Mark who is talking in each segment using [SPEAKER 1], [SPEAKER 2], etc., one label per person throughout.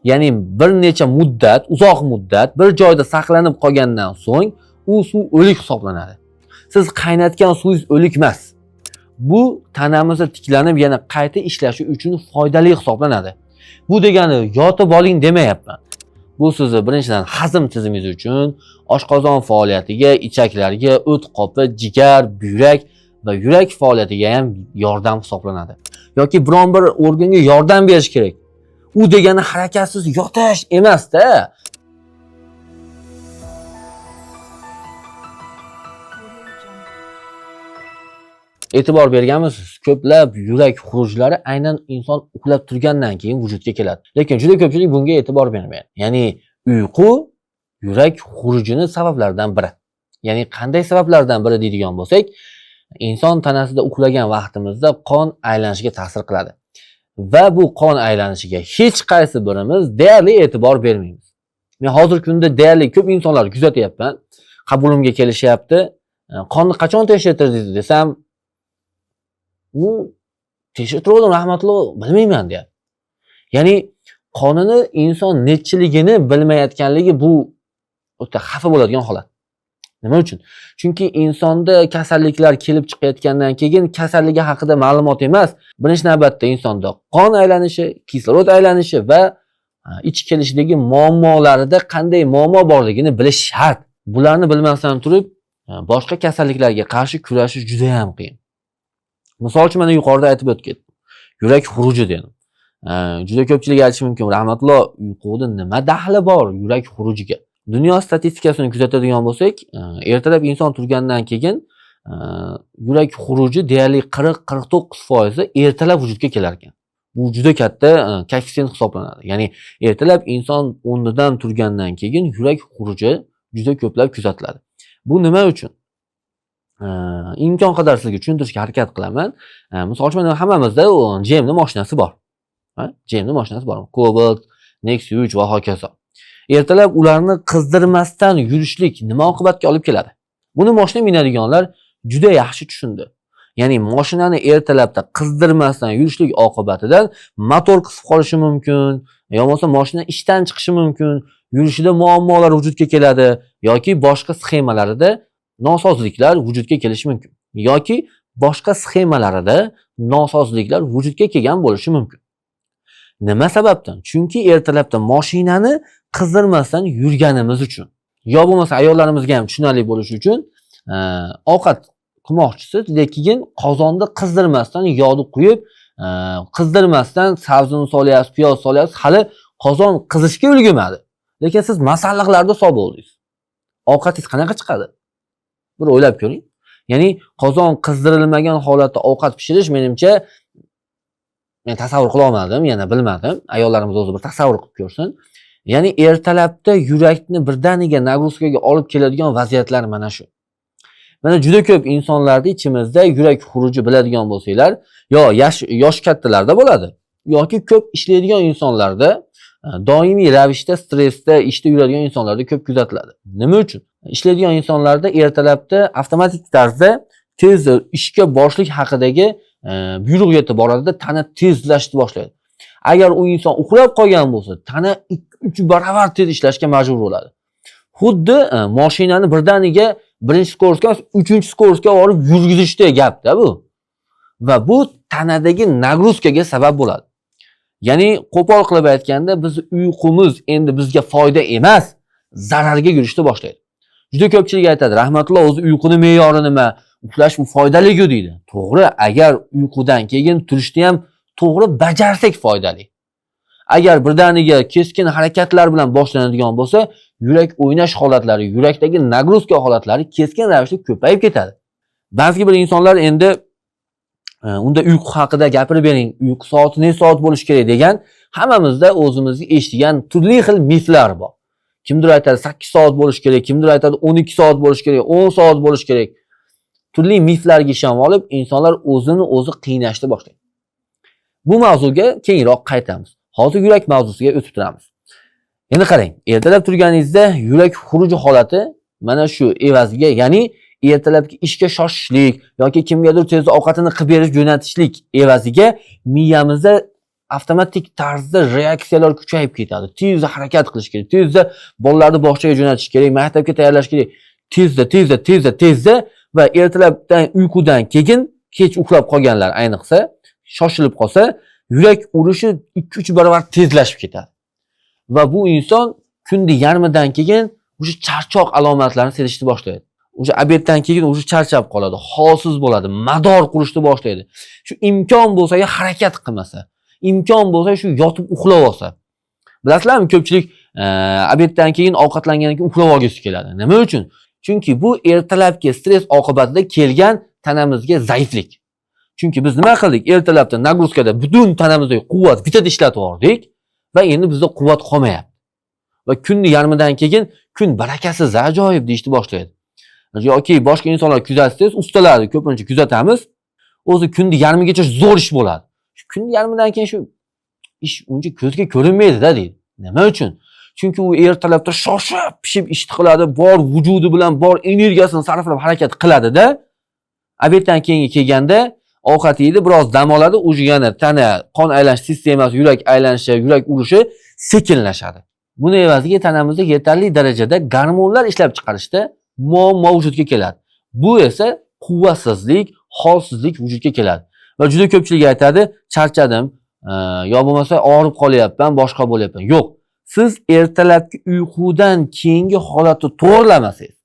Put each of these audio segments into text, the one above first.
[SPEAKER 1] Ya'ni bir necha muddat, uzoq muddat bir joyda saqlanib qolgandan so'ng u suv o'lik hisoblanadi. Siz qaynatgan suvingiz o'lik emas. Bu tanamizda tiklanib yana qayta ishlashi uchun foydali hisoblanadi. Bu degani yotib oling demayapman. Bu sizni birinchidan hazm tizimingiz uchun, oshqozon faoliyatiga, ichaklarga, o't qopi, jigar, buyrak va yurak faoliyatiga ham yordam hisoblanadi. Yoki biron bir organga yordam berish kerak. U degani harakatsiz yotish emas-da. E'tibor berganmisiz? Ko'plab yurak xurujlari aynan inson uxlab turgandan keyin vujudga keladi. Lekin juda ko'pchilik bunga e'tibor bermaydi. Ya'ni uyqu yurak xurujini sabablaridan biri. Ya'ni qanday sabablardan biri deydigan bo'lsak, inson tanasida uxlagan vaqtimizda qon aylanishiga ta'sir qiladi. Va bu qon aylanishiga hech qaysi birimiz deyarli e'tibor bermaymiz. Men hozirgi kunda deyarli ko'p insonlar kuzatyapman. Qabulimga kelishyapti. Qonni qachon tekshirtirdingiz desam, u tekshirtirdim rahmatli, bilmayman deyapti. Ya'ni qonini inson nechiligini bilmayotganligi bu o'ta xafa bo'ladigan holat. Nima uchun? Chunki insonda kasalliklar kelib chiqayotgandan keyin kasalligi haqida ma'lumot emas, birinchi navbatda insonda qon aylanishi, kislorod aylanishi va ich kelishidagi muammolarida qanday muammo borligini bilish shart. Bularni bilmasdan turib, boshqa kasalliklarga qarshi kurashish juda ham qiyin. Misol uchun mana yuqorida aytib o'tdim. Yurak xuruji dedim. Juda ko'pchilik aytishi mumkin, rahmatli, uyquda nima daxli bor yurak xurujiga? Dunyo statistikasini kuzatadigan bo'lsak, ertalab inson turgandan keyin yurak xuruji deyarli 40-49% ertalab vujudga kelar ekan. Bu juda katta koeffitsient hisoblanadi. Ya'ni ertalab inson o'rnidan turgandan keyin yurak xuruji juda ko'plab kuzatiladi. Bu nima uchun? Imkon qadar sizga tushuntirishga harakat qilaman. Misol uchun hammamizda GM'ni mashinasi bor. GM'ni mashinasi bor. Cobalt, Nexus 3 va hokazo. Ertalab ularni qizdirmasdan yurishlik nima oqibatga olib keladi? Buni mashina minadiganlar juda yaxshi tushundi. Ya'ni mashinani ertalabda qizdirmasdan yurishlik oqibatidan motor qisib qolishi mumkin, yo'qsa mashina ishdan chiqishi mumkin, yurishida muammolar vujudga keladi yoki boshqa sxemalarida nosozliklar vujudga kelishi mumkin. Yoki boshqa sxemalarida nosozliklar vujudga kelgan bo'lishi mumkin. Nima sababdan? Chunki ertalabda mashinani qizdirmasdan yurganimiz uchun. Yo bo'lmasa ayollarimizga ham tushunarli bo'lishi uchun ovqat qilmoqchisiz, lekin qozonda qizdirmasdan yog'ni quyib, qizdirmasdan sabzini solyapsiz, piyoz solyapsiz, hali qozon qizishga ulgurmadi. Lekin siz masalliqlarda solib oldingiz. Ovqatingiz qanaqa chiqadi? Bir o'ylab ko'ring. Ya'ni qozon qizdirilmagan holatda ovqat pishirish menimcha men tasavvur qila olmadim, yana bilmadim. Ayollarimiz o'zi bir tasavvur qilib ko'rsin. Ya'ni ertalabda yurakni birdaniga nagruzkaga olib keladigan vaziyatlar mana shu. Mana juda ko'p insonlarda ichimizda yurak xuruji biladigan bo'lsanglar, yo yosh kattalarda bo'ladi, yoki ko'p ishlaydigan insonlarda, doimiy ravishda stressda ishda yuradigan insonlarda ko'p kuzatiladi. Nima uchun? Ishlaydigan insonlarda ertalabda avtomatik tarzda tez ishga borishlik haqidagi buyruq yetib boradida tana tezlashni boshlaydi. Agar u inson uxlab qolgan bo'lsa, tana 2-3 baravar tez ishlashga majbur bo'ladi. Xuddi mashinani birdaniga birinchi skorsga, 3-skorsga olib yurgizishda gapda bu. Va bu tanadagi nagruzkaga sabab bo'ladi. Ya'ni qo'pol qilib aytganda, biz uyqumiz endi bizga foyda emas, zararga yurishni boshlaydi. Juda ko'pchilik aytadi, rahmatulloh, o'zi uyquni me'yori nima? Uxlash bu foydali-ku deydi. To'g'ri, agar uyqudan keyin turishni ham to'g'ri bajarsak foydali. Agar birdaniga keskin harakatlar bilan boshlanadigan bo'lsa, yurak o'ynash holatlari, yurakdagi nagruzka holatlari keskin ravishda ko'payib ketadi. Ba'zi bir insonlar endi unda uyqu haqida gapirib bering, uyqu soati necha soat bo'lishi kerak degan hammamizda o'zimizga eshitgan turli xil miflar bor. Kimdir aytadi 8 soat bo'lishi kerak, kimdir aytadi 12 soat bo'lishi kerak, 10 soat bo'lishi kerak. Turli miflarga ishonib olib, insonlar o'zini o'zi qiynashni boshlaydi. Bu mavzuga keyinroq qaytamiz. Hozir yurak mavzusiga o'tib turamiz. Endi qarang, ertalab turganingizda yurak xuruji holati mana shu evaziga, ya'ni ertalabki ishga shoshishlik yoki kimgadir tez ovqatini qilib berish, jo'natishlik evaziga miyamizda avtomatik tarzda reaksiyalar kuchayib ketadi. Tezda harakat qilish kerak. Tezda bolalarni bog'chaga jo'natish kerak, maktabga tayyorlash kerak. Tezda va ertalabdan uyqudan keyin kech uxlab qolganlar ayniqsa shoshilib qolsa, yurak urishi 2-3 barobar tezlashib ketadi. Va bu inson kunda yarmidan keyin o'sha charchoq alomatlarini sezishni boshlaydi. O'sha obeddan keyin o'sha charchab qoladi, holsiz bo'ladi, mador qurishni boshlaydi. Shu imkon bo'lsa harakat qilmasa, imkon bo'lsa shu yotib uxlab olsa. Bilasizlarmi, ko'pchilik obeddan keyin ovqatlangandan keyin uxlab olgisi keladi. Nima uchun? Chunki bu ertalabki stress oqibatida kelgan tanamizga zaiflik. Chunki biz nima qildik? Ertalabda nagruzkada butun tanamizdagi quvvat bitada ishlatib yubordik va endi bizda quvvat qolmayapti. Va kunni yarmidan keyin kun barakasiz, ajoyib deyishni boshlaydi. Yoki boshqa insonlar kuzatsangiz, ustalarni ko'pincha kuzatamiz. O'zi kunni yarmigacha zo'r ish bo'ladi. Shu kunni yarmidan keyin shu ish uncha ko'zga ko'rinmaydi-da deydi. Nima uchun? Chunki u ertalabda shoshib pishib ish qiladi, bor vujudi bilan, bor energiyasini sarflab harakat qiladi-da. Obeddan keyin kelganda ovqat yeydi, biroz dam oladi, o'sha yana tana, qon aylanish sistemasi, yurak aylanishi, yurak urishi sekinlashadi. Buni evaziga tanamizda yetarli darajada gormonlar ishlab chiqarishda muammo vujudga keladi. Bu esa quvvatsizlik, holsizlik vujudga keladi. Va juda ko'pchilik aytadi, charchadim, yo bo'lmasa og'rib qolyapman, boshqa bo'lyapman. Yo'q. Siz ertalabki uyqudan keyingi holatni to'g'rilamasangiz,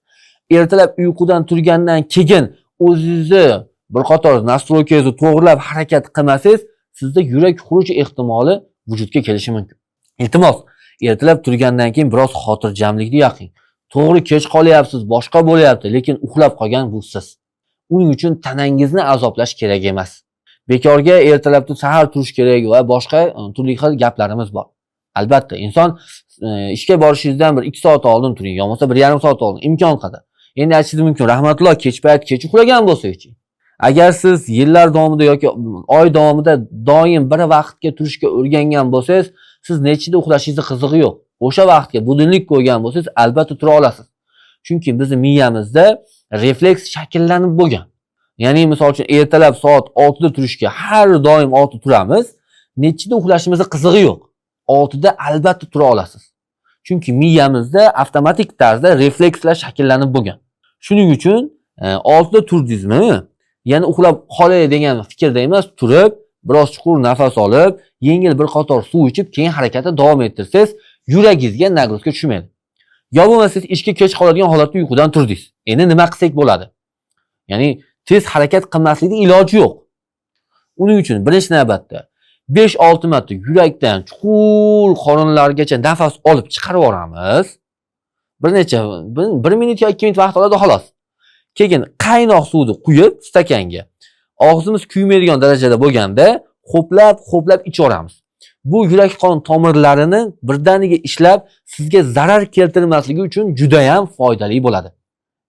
[SPEAKER 1] ertalab uyqudan turgandan keyin o'zingizni bir qator nastroykangizni to'g'rilab harakat qilmasangiz, sizda yurak xuruji ehtimoli vujudga kelishi mumkin. Iltimos, ertalab turgandan keyin biroz xotirjamlikni yoqing. To'g'ri kech qolyapsiz, boshqa bo'lyapti, lekin uxlab qolgan bu siz. Uning uchun tanangizni azoplash kerak emas. Bekorga ertalabda sahar turish kerak va boshqa turli xil gaplarimiz bor. Albatta, inson ishga borishingizdan bir 2 soat oldin turing, yo bo'lmasa 1,5 soat oldin, imkon qadar. Endi aytishingiz mumkin, rahmatulloh, kech payt kech uxlagan bo'lsa-chi. Agar siz yillar davomida yoki oy davomida doim bir vaqtga turishga o'rgangan bo'lsangiz, siz nechida uxlashingiz qizig'i yo'q. O'sha vaqtga budilnik qo'ygan bo'lsangiz, albatta tura olasiz. Chunki bizning miyamizda refleks shakllanib bo'lgan. Ya'ni misol uchun ertalab soat 6 da turishga har doim 6 turamiz, nechida uxlashimizga qizig'i yo'q. 6 da albatta tura olasiz. Chunki miyamizda avtomatik tarzda reflekslar shakllanib bo'lgan. Shuning uchun 6 da turdingizmi, ya'ni uxlab qolay degan fikrda emas, turib, biroz chuqur nafas olib, yengil bir qator suv ichib, keyin harakatni davom ettirsangiz, yuragingizga nagruzka tushmaydi. Yo bo'lmasa siz ishga kech qoladigan holatda uyqudan turdingiz. Endi nima qilsak bo'ladi? Ya'ni tez harakat qilmaslikning iloji yo'q. Uning uchun birinchi navbatda 5-6 marta yurakdan chuqur qorinlargacha nafas olib chiqarib yuboramiz. Bir necha 1 minut yoki 2 minut vaqt oladi xolos. Keyin qaynoq suvni quyib stakanga, og'zimiz kuymaydigan darajada bo'lganda xo'plab ichaveramiz. Bu yurak qon tomirlarini birdaniga ishlab, sizga zarar keltirmasligi uchun juda ham foydali bo'ladi.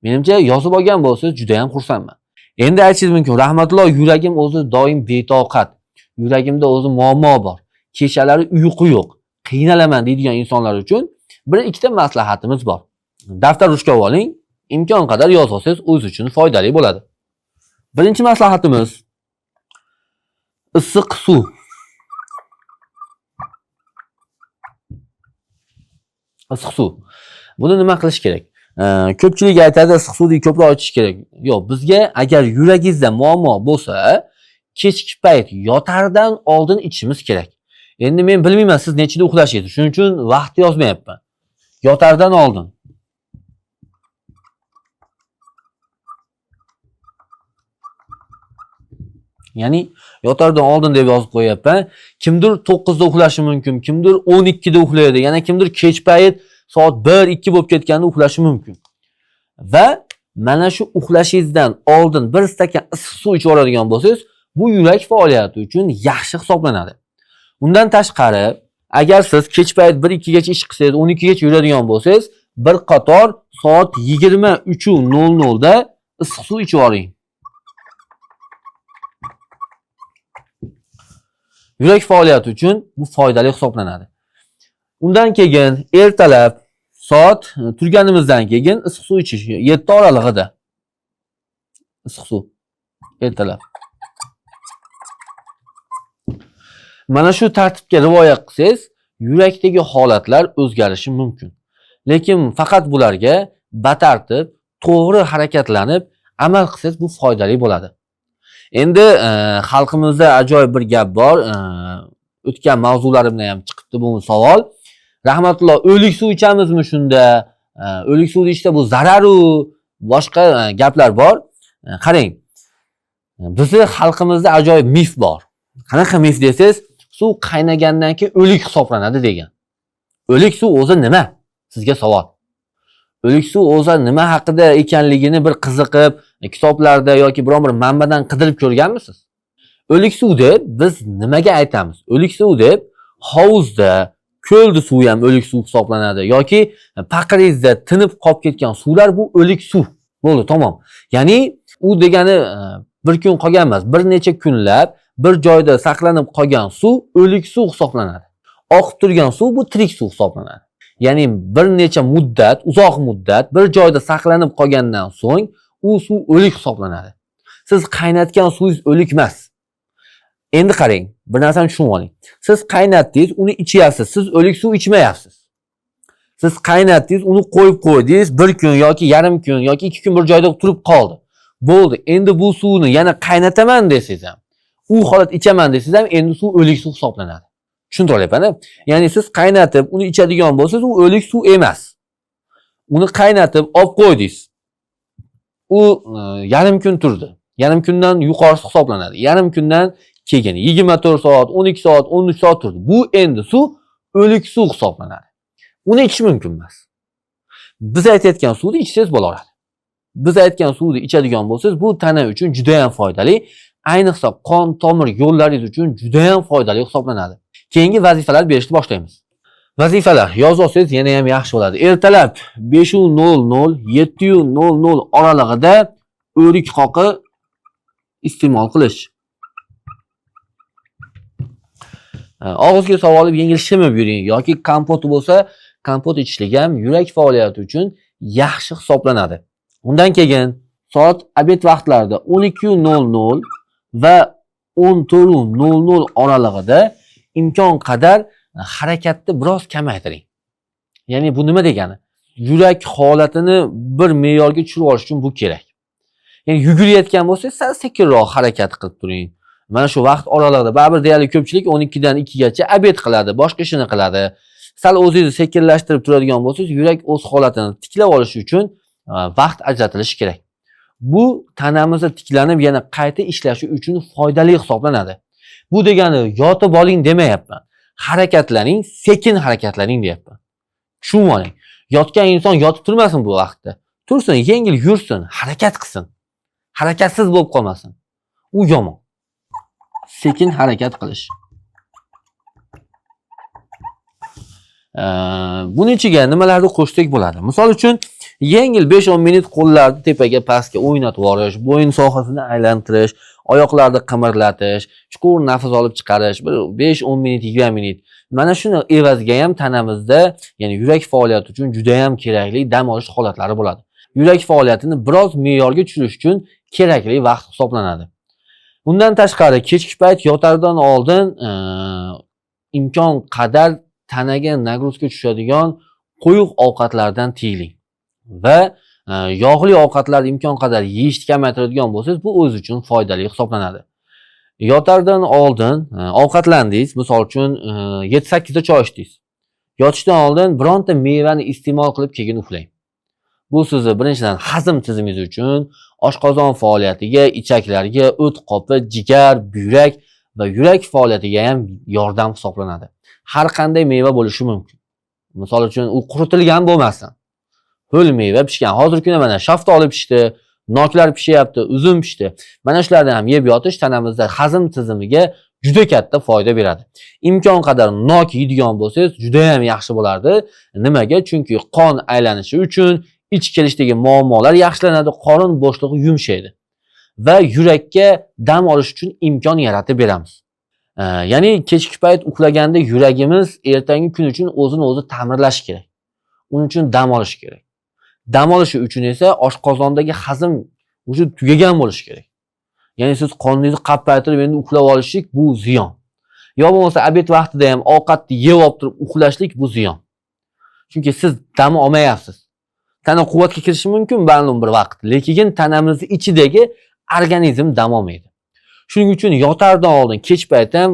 [SPEAKER 1] Menimcha yozib olgan bo'lsangiz juda ham xursandman. Endi aytishingiz mumkin, rahmatulloh, yuragim o'zi doim betoqat. Yuragimda o'zi muammo bor. Kechalari uyqu yo'q. Qiynalaman deydigan insonlar uchun bir ikkita maslahatimiz bor. Daftar ruchka oling, imkon qadar yozib olsangiz o'z uchun foydali bo'ladi. Birinchi maslahatimiz issiq suv. Issiq suv. Buni nima qilish kerak? Ko'pchilik aytadi, issiq suvni ko'proq ichish kerak. Yo'q, bizga agar yuragingizda muammo bo'lsa, kechki payt yotardan oldin ichishimiz kerak. Endi men bilmayman siz nechida uxlashingiz, shuning uchun vaqt yozmayapman. Yotardan oldin. Ya'ni yotardan oldin deb yozib qo'yapman. Kimdir 9 da uxlashi mumkin, kimdir 12 da uxlaydi, yana kimdir kech payt soat 1-2 bo'lib ketganda uxlashi mumkin. Va mana shu uxlashingizdan oldin bir stakan issiq suv ichib oladigan bo'lsangiz, bu yurak faoliyati uchun yaxshi hisoblanadi. Undan tashqari, agar siz kech payt 1-2 gacha ish qilsangiz, 12 gacha yuradigan bo'lsangiz, bir qator soat 23:00 da issiq suv ichib oling. Yurak faoliyati uchun bu foydali hisoblanadi. Undan keyin ertalab soat turganimizdan keyin issiq suv ichish 7 oralig'ida. Issiq suv ertalab. Mana shu tartibga rioya qilsangiz, yurakdagi holatlar o'zgarishi mumkin. Lekin faqat bularga batartib, to'g'ri harakatlanib, amal qilsangiz bu foydali bo'ladi. Endi xalqimizda ajoyib bir gap bor. O'tgan mavzularimda ham chiqibdi bu savol. Rahmatulloh, o'lik suv ichamizmi shunda? O'lik suvni ichsa bu zararu boshqa gaplar bor. Qarang. Bizning xalqimizda ajoyib mif bor. Qanaqa mif desangiz, suv qaynagandan keyin o'lik hisoblanadi degan. O'lik suv o'zi nima? Sizga savol. O'lik suv o'zi nima haqida ekanligini bir qiziqib, kitoblarda yoki biror bir manbadan qidirib ko'rganmisiz? O'lik suv deb biz nimaga aytamiz? O'lik suv deb hovuzda, ko'lda suv ham o'lik suv hisoblanadi yoki paqiringizda tinib qolib ketgan suvlar bu o'lik suv. Bo'ldi, tamom. Ya'ni u degani bir kun qolgan emas, bir necha kunlab bir joyda saqlanib qolgan suv o'lik suv hisoblanadi. Oqib turgan suv bu tirik suv hisoblanadi. Ya'ni bir necha muddat, uzoq muddat bir joyda saqlanib qolgandan so'ng u suv o'lik hisoblanadi. Siz qaynatgan suvingiz o'lik emas. Endi qarang, bir narsani tushunib oling. Siz qaynatdingiz, uni ichyapsiz. Siz o'lik suv ichmayapsiz. Siz qaynatdingiz, uni qo'yib qo'ydingiz, bir kun yoki yarim kun yoki 2 kun bir joyda turib qoldi. Bo'ldi. Endi bu suvni yana qaynataman desangiz ham, u holat ichaman desangiz ham endi suv o'lik suv hisoblanadi. Tushuntiryapman-a? Ya'ni siz qaynatib, uni ichadigan bo'lsangiz, u o'lik suv emas. Uni qaynatib olib qo'ydingiz. U yarim kun turdi. Yarim kundan yuqorisi hisoblanadi. Yarim kundan keyin 24 soat, 12 soat, 13 soat turdi. Bu endi suv o'lik suv hisoblanadi. Uni ichish mumkin emas. Biz aytayotgan suvni ichsangiz bo'laveradi. Biz aytgan suvni ichadigan bo'lsangiz, bu tana uchun juda ham foydali. Ayniqsa qon tomir yo'llaringiz uchun juda ham foydali hisoblanadi. Keyingi vazifalar berishni boshlaymiz. Vazifalar yozib olsangiz yana ham yaxshi bo'ladi. Ertalab 5:00 7:00 oralig'ida o'rik qoqi iste'mol qilish. Og'izga solib olib yengil shimib yuring yoki kompot bo'lsa, kompot ichishlik ham yurak faoliyati uchun yaxshi hisoblanadi. Undan keyin soat obed vaqtlarida 12:00 va 14:00 oralig'ida imkon qadar harakatni biroz kamaytiring. Ya'ni bu nima degani? Yurak holatini bir me'yorga tushirib olish uchun bu kerak. Ya'ni yugurayotgan bo'lsangiz, sal sekinroq harakat qilib turing. Mana shu vaqt oralig'ida baribir deyarli ko'pchilik 12 dan 2 gacha obed qiladi, boshqa ishini qiladi. Sal o'zingizni sekinlashtirib turadigan bo'lsangiz, yurak o'z holatini tiklab olishi uchun vaqt ajratilishi kerak. Bu tanamizda tiklanib yana qayta ishlashi uchun foydali hisoblanadi. Bu degani yotib oling demayapman. Harakatlaning, sekin harakatlaning deyapman. Tushunib oling. Yotgan inson yotib turmasin bu vaqtda. Tursin, yengil yursin, harakat qilsin. Harakatsiz bo'lib qolmasin. U yomon. Sekin harakat qilish. Buning ichiga nimalarni qo'shsak bo'ladi? Misol uchun, yengil 5-10 minut qo'llarni tepaga pastga o'ynatib yuborish, bo'yin sohasini aylantirish, oyoqlarni qimirlatish, chuqur nafas olib chiqarish, 5-10 minut, 20 minut. Mana shuni evaziga ham tanamizda, ya'ni yurak faoliyati uchun juda ham kerakli dam olish holatlari bo'ladi. Yurak faoliyatini biroz me'yorga tushirish uchun kerakli vaqt hisoblanadi. Undan tashqari, kechki payt yotardan oldin imkon qadar tanaga nagruzka tushadigan quyuq ovqatlardan tiyiling va yog'li ovqatlarni imkon qadar yeyishni kamaytiradigan bo'lsangiz, bu o'z uchun foydali hisoblanadi. Yotardan oldin ovqatlandingiz, misol uchun 7-8 ta choy ichdingiz. Yotishdan oldin bironta mevani iste'mol qilib keyin uxlang. Bu sizni birinchidan hazm tizimingiz uchun, oshqozon faoliyatiga, ichaklarga, o't qopi, jigar, buyrak va yurak faoliyatiga ham yordam hisoblanadi. Har qanday meva bo'lishi mumkin. Misol uchun u quritilgan bo'lmasin. Ho'l meva pishgan. Hozirgi kunda mana shaftoli pishdi, noklar pishyapti, uzum pishdi. Mana shularni ham yeb yotish tanamizda hazm tizimiga juda katta foyda beradi. Imkon qadar nok yeydigan bo'lsangiz, juda ham yaxshi bo'lardi. Nimaga? Chunki qon aylanishi uchun ich kelishdagi muammolar yaxshilanadi, qorin bo'shlig'i yumshaydi va yurakka dam olish uchun imkon yaratib beramiz. Ya'ni kechki payt uxlaganda yuragimiz ertangi kun uchun o'zini o'zi ta'mirlash kerak. Uning uchun dam olish kerak. Dam olishi uchun esa oshqozondagi hazm o'sha tugagan bo'lishi kerak. Ya'ni siz qoningizni qappaytirib endi uxlab olishlik bu ziyon. yo bo'lmasa obed vaqtida ham ovqatni yeb olib turib uxlashlik bu ziyon. Chunki siz dam olmayapsiz. Tana quvvatga kirishi mumkin ma'lum bir vaqt, lekin tanamizning ichidagi organizm dam olmaydi. Shuning uchun yotardan oldin kech payt ham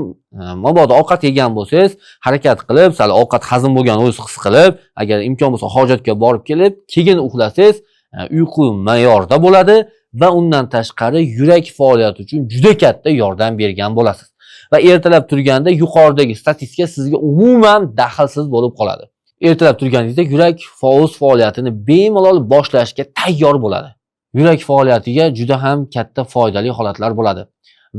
[SPEAKER 1] mabodo ovqat yegan bo'lsangiz, harakat qilib, sal ovqat hazm bo'lgan o'z his qilib, agar imkon bo'lsa hojatga borib kelib, keyin uxlasangiz, uyqu me'yorda bo'ladi va undan tashqari yurak faoliyati uchun juda katta yordam bergan bo'lasiz. Va ertalab turganda yuqoridagi statistika sizga umuman daxlsiz bo'lib qoladi. Ertalab turganingizda yurak o'z faoliyatini bemalol boshlashga tayyor bo'ladi. Yurak faoliyatiga juda ham katta foydali holatlar bo'ladi.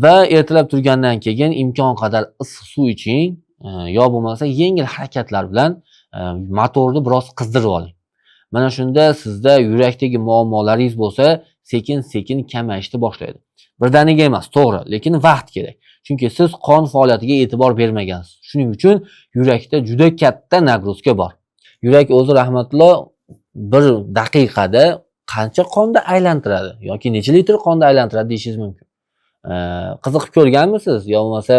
[SPEAKER 1] Va ertalab turgandan keyin imkon qadar issiq suv iching, yo bo'lmasa yengil harakatlar bilan motorni biroz qizdirib oling. Mana shunda sizda yurakdagi muammolaringiz bo'lsa, sekin-sekin kamayishni boshlaydi. Birdaniga emas, to'g'ri, lekin vaqt kerak. Chunki siz qon faoliyatiga e'tibor bermagansiz. Shuning uchun yurakda juda katta nagruzka bor. Yurak o'zi rahmatulloh bir daqiqada qancha qonni aylantiradi yoki necha litr qonni aylantiradi deyishingiz mumkin. Qiziqib ko'rganmisiz yo bo'lmasa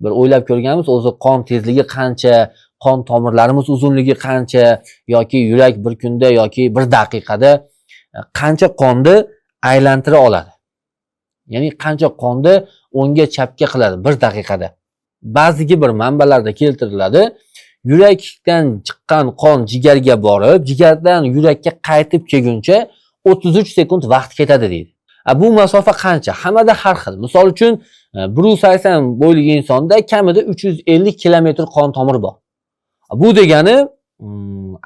[SPEAKER 1] bir o'ylab ko'rganmisiz, o'zi qon tezligi qancha, qon tomirlarimiz uzunligi qancha yoki yurak bir kunda yoki bir daqiqada qancha qonni aylantira oladi? Ya'ni qancha qonni o'ngga chapga qiladi bir daqiqada. Ba'zi bir manbalarda keltiriladi. Yurakdan chiqqan qon jigarga borib, jigardan yurakka qaytib kelguncha 33 sekund vaqt ketadi deydi. Bu masofa qancha? Hammada har xil. Misol uchun 180 bo'yli insonda kamida 350 kilometr qon tomiri bor. Bu degani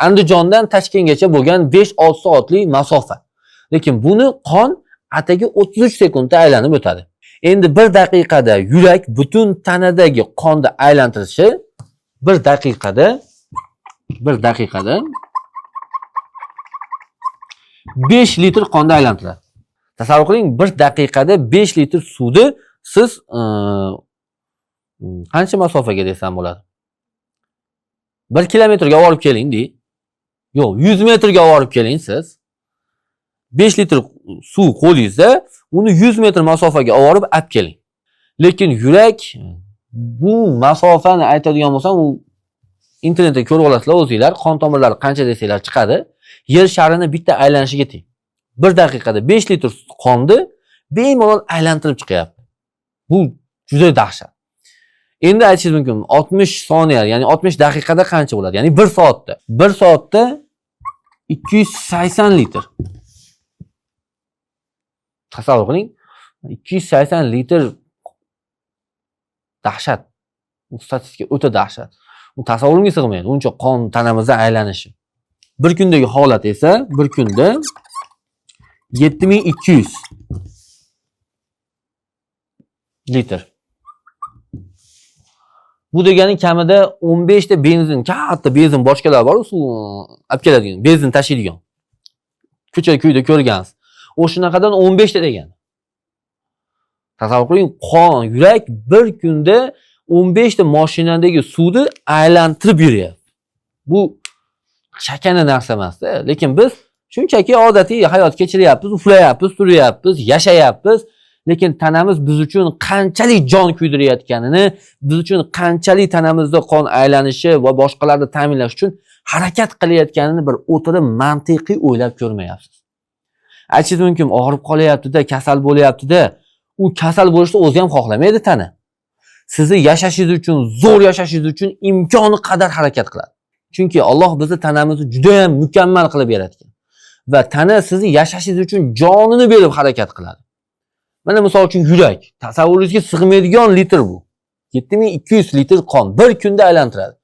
[SPEAKER 1] Andijondan Toshkentgacha bo'lgan 5-6 soatlik masofa. Lekin buni qon atigi 33 sekundda aylanib o'tadi. Endi bir daqiqada yurak butun tanadagi qonni aylantirishi bir daqiqada 5 litr qonni aylantiradi. Tasavvur qiling, bir daqiqada 5 litr suvni siz qancha masofaga desam bo'ladi? 1 kilometrga olib keling dey. Yo'q, 100 metrga olib keling siz. 5 litr suv qo'lingizda, uni 100 metr masofaga olib keling. Lekin yurak bu masofani aytadigan bo'lsam, u internetda ko'rib olasizlar o'zingizlar, qon tomirlari qancha desanglar chiqadi. Yer sharini bitta aylanishiga teng. 1 daqiqada 5 litr qonni bemalol aylantirib chiqyapti. Bu juda dahshat. Endi aytishingiz mumkin, 60 soniya, ya'ni 60 daqiqada qancha bo'ladi? Ya'ni 1 soatda. 1 soatda 280 litr. Tasavvur qiling, 280 litr dahshat. Bu statistika o'ta dahshat. U tasavvurimga sig'maydi. Uncha qon tanamizda aylanishi. Bir kundagi holat esa, bir kunda 7200 litr. Bu degani kamida 15 ta benzin, katta benzin boshqalar bor, suv olib keladigan, benzin tashiydigan. Ko'cha-ko'yda ko'rgansiz. O shunaqadan 15 ta degani. Tasavvur qiling, qon, yurak bir kunda 15 ta mashinadagi suvni aylantirib yuryapti. Bu chakana narsa emas-da, lekin biz shunchaki odatiy hayot kechiryapmiz, uxlayapmiz, turyapmiz, yashayapmiz. Lekin tanamiz biz uchun qanchalik jon kuydirayotganini, biz uchun qanchalik tanamizda qon aylanishi va boshqalarni ta'minlash uchun harakat qilayotganini bir o'tirib mantiqiy o'ylab ko'rmayapsiz. Aytishingiz mumkin, og'rib qolyapti-da, kasal bo'lyapti-da. U kasal bo'lishni o'zi ham xohlamaydi tana. Sizni yashashingiz uchun, zo'r yashashingiz uchun imkoni qadar harakat qiladi. Chunki Alloh bizni tanamizni juda ham mukammal qilib yaratgan. Va tana sizni yashashingiz uchun jonini berib harakat qiladi. Mana misol uchun yurak, tasavvuringizga sig'maydigan litr bu. 7200 litr qon bir kunda aylantiradi.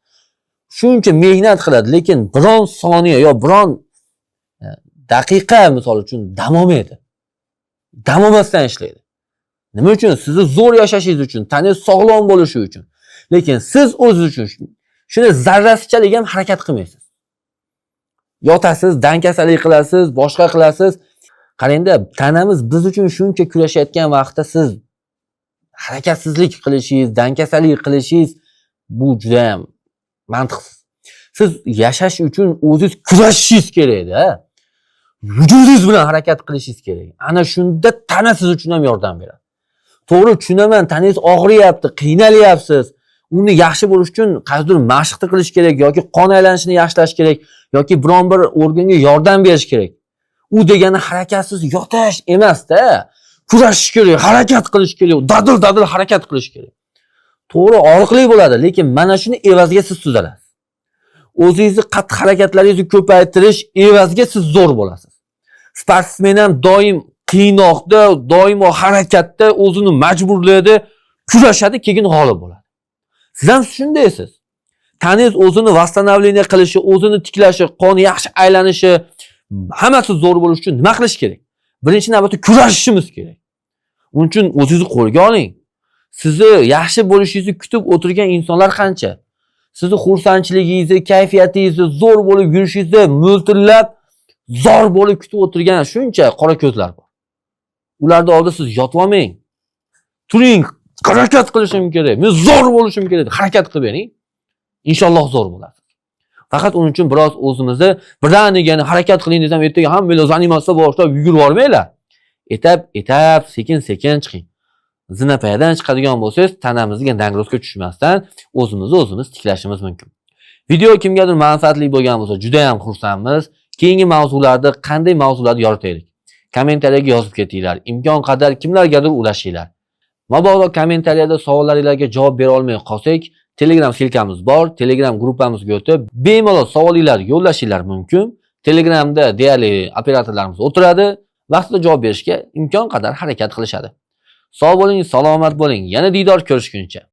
[SPEAKER 1] Shuncha mehnat qiladi, lekin biron soniya yo biron daqiqa misol uchun dam olmaydi. Dam olmasdan ishlaydi. Nima uchun? Sizni zo'r yashashingiz uchun, tanangiz sog'lom bo'lishi uchun. Lekin siz o'zingiz uchun shuni zarrasichalik ham harakat qilmaysiz. Yotasiz, dankasalik qilasiz, boshqa qilasiz. Qarangda, tanamiz biz uchun shuncha kurashayotgan vaqtda siz harakatsizlik qilishingiz, dankasalik qilishingiz bu juda ham mantiqsiz. Siz yashash uchun o'zingiz kurashishingiz kerak-da. Vujudingiz bilan harakat qilishingiz kerak. Ana shunda tana siz uchun ham yordam beradi. To'g'ri, tushunaman, tanangiz og'riyapti, qiynalyapsiz. uni yaxshi bo'lish uchun qaysidir mashqni qilish kerak yoki qon aylanishini yaxshilash kerak yoki biron bir organga yordam berish kerak. U degani harakatsiz yotish emas-da. Kurashish kerak, harakat qilish kerak, dadil harakat qilish kerak. To'g'ri, og'riqli bo'ladi, lekin mana shuni evaziga siz tuzalasiz. O'zingizni qattiq harakatlaringizni ko'paytirish evaziga siz zo'r bo'lasiz. Sportsmen ham doim qiynoqda, doimo harakatda o'zini majburlaydi, kurashadi, keyin g'olib bo'ladi. Siz ham shundaysiz. Taningiz o'zini vasстановление qilishi, o'zini tiklashi, qon yaxshi aylanishi, hammasi zo'r bo'lish uchun nima qilish kerak? Birinchi navbatda kurashishimiz kerak. Uning uchun o'zingizni qo'lga oling. Sizni yaxshi bo'lishingizni kutib o'tirgan insonlar qancha? Sizni xursandchiligingizni, kayfiyatingizni, zo'r bo'lib yurishingizni mo'ltillab, zor bo'lib kutib o'tirgan shuncha qora ko'zlar bor. Ularda oldida siz yotib olmang. Turing, harakat qilishim kerak. Men zo'r bo'lishim kerak. Harakat qilib bering. Inshaalloh zo'r bo'ladi. Faqat uning uchun biroz o'zimizni birdaniga harakat qiling desam, ertaga hammalar zanimatsiya boshlab yugurib bormanglar. Etap, sekin-sekin chiqing. Zinapayadan chiqadigan bo'lsangiz, tanamizga dangrosga tushmasdan o'zimiz tiklashimiz mumkin. Video kimgadir manfaatli bo'lgan bo'lsa, juda ham xursandmiz. Keyingi mavzularda qanday mavzularni yoritaylik? Kommentariyaga yozib ketinglar. Imkon qadar kimlargadir ulashinglar. Mabodo kommentariyada savollaringizga javob bera olmay qolsak, Telegram silkamiz bor. Telegram gruppamizga o'tib, bemalol savolinglar yo'llashinglar mumkin. Telegramda deyarli operatorlarimiz o'tiradi. Vaqtida javob berishga imkon qadar harakat qilishadi. Sog' bo'ling, salomat bo'ling. Yana diydor ko'rishguncha.